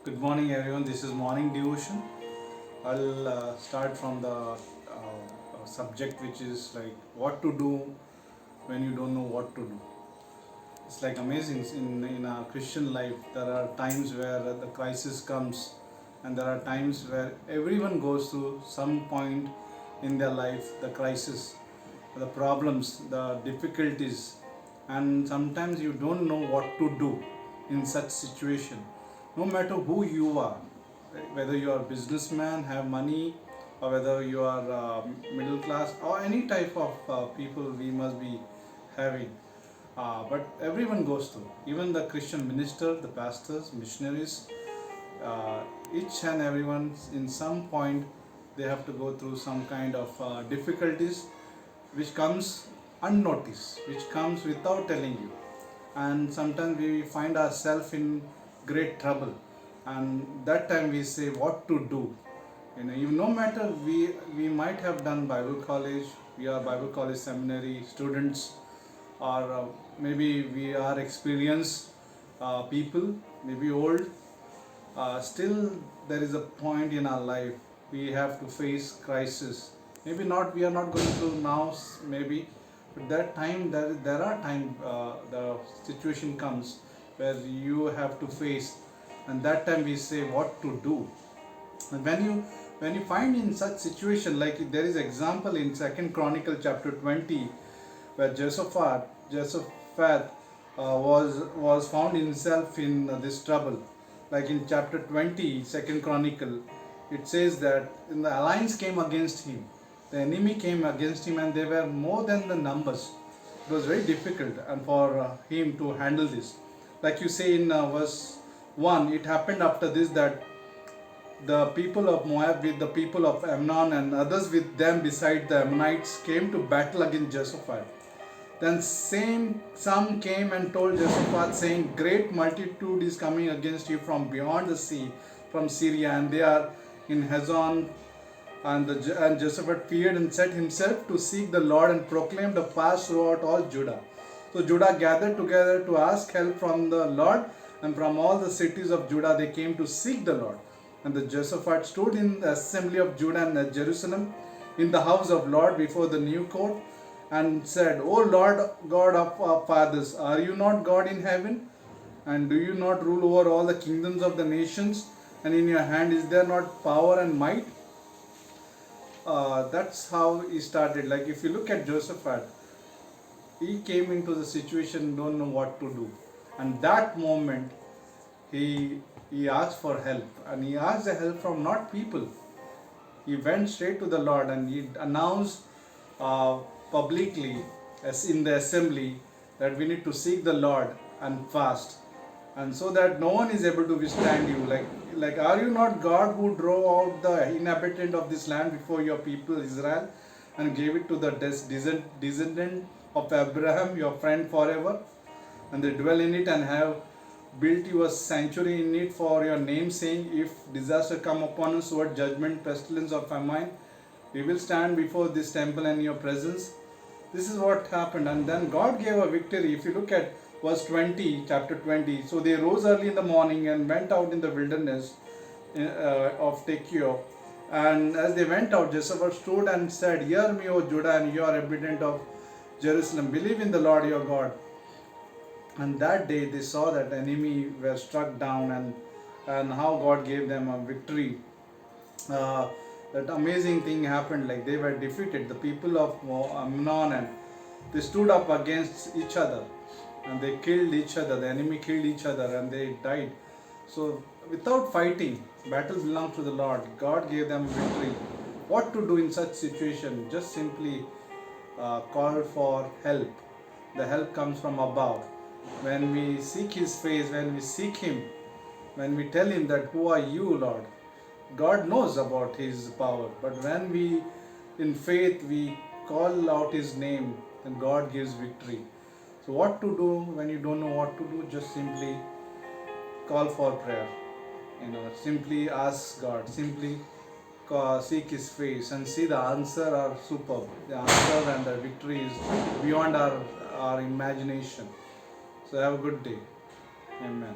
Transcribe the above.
Good morning, everyone. This is morning devotion. I'll start from the subject, which is like what to do when you don't know what to do. It's like amazing in our Christian life. There are times where the crisis comes, and there are times where everyone goes through some point in their life, the crisis, the problems, the difficulties, and sometimes you don't know what to do in such situation. No matter who you are, whether you are a businessman, have money, or whether you are middle class or any type of people we must be having, but everyone goes through, even the Christian minister, the pastors, missionaries, each and everyone in some point they have to go through some kind of difficulties which comes unnoticed, which comes without telling you, and sometimes we find ourselves in great trouble, and that time we say what to do. Even no matter we might have done Bible college, we are Bible college seminary students, or maybe we are experienced people, maybe old, still there is a point in our life we have to face crisis. Maybe not, we are not going through now, maybe, but that time there are time the situation comes where you have to face, and that time we say what to do. And when you find in such situation, like there is example in Second Chronicle chapter 20, where Jehoshaphat was found himself in this trouble. Like in chapter 20, Second Chronicle, it says that in the alliance came against him, the enemy came against him, and they were more than the numbers. It was very difficult and for him to handle this. Like you say in verse 1, it happened after this that the people of Moab with the people of Ammon and others with them beside the Ammonites came to battle against Jehoshaphat. Then some came and told Jehoshaphat, saying, great multitude is coming against you from beyond the sea, from Syria, and they are in Hazon. And Jehoshaphat feared and set himself to seek the Lord, and proclaimed a fast throughout all Judah. So Judah gathered together to ask help from the Lord, and from all the cities of Judah they came to seek the Lord. And the Jehoshaphat stood in the assembly of Judah and at Jerusalem, in the house of Lord before the new court, and said, O Lord God of our fathers, are you not God in heaven? And do you not rule over all the kingdoms of the nations? And in your hand is there not power and might? That's how he started. Like if you look at Jehoshaphat, he came into the situation, don't know what to do, and that moment he asked for help, and he asked the help from not people. He went straight to the Lord, and he announced publicly, as in the assembly, that we need to seek the Lord and fast, and so that no one is able to withstand you. Like are you not God who drove out the inhabitant of this land before your people Israel, and gave it to the descendant of Abraham, your friend forever, and they dwell in it and have built you a sanctuary in it for your name, saying, if disaster come upon us, what judgment, pestilence, or famine, we will stand before this temple and your presence. This is what happened, and then God gave a victory. If you look at verse 20, chapter 20, so they rose early in the morning and went out in the wilderness of Tekoa. And as they went out, Jehoshaphat stood and said, hear me, O Judah, and you are inhabitant of Jerusalem, believe in the Lord your God. And that day they saw that the enemy were struck down, and how God gave them a victory. That amazing thing happened, like they were defeated, the people of Ammon, and they stood up against each other, and they killed each other, the enemy killed each other, and they died. So without fighting, battle belongs to the Lord. God gave them victory. What to do in such situation? Just simply call for help. The help comes from above. When we seek his face, when we seek him, when we tell him that who are you, Lord, God knows about his power. But when we in faith we call out his name, then God gives victory. So what to do when you don't know what to do? Just simply call for prayer. Simply ask God, simply seek his face, and see the answer are superb. The answer and the victory is beyond our imagination. So have a good day. Amen.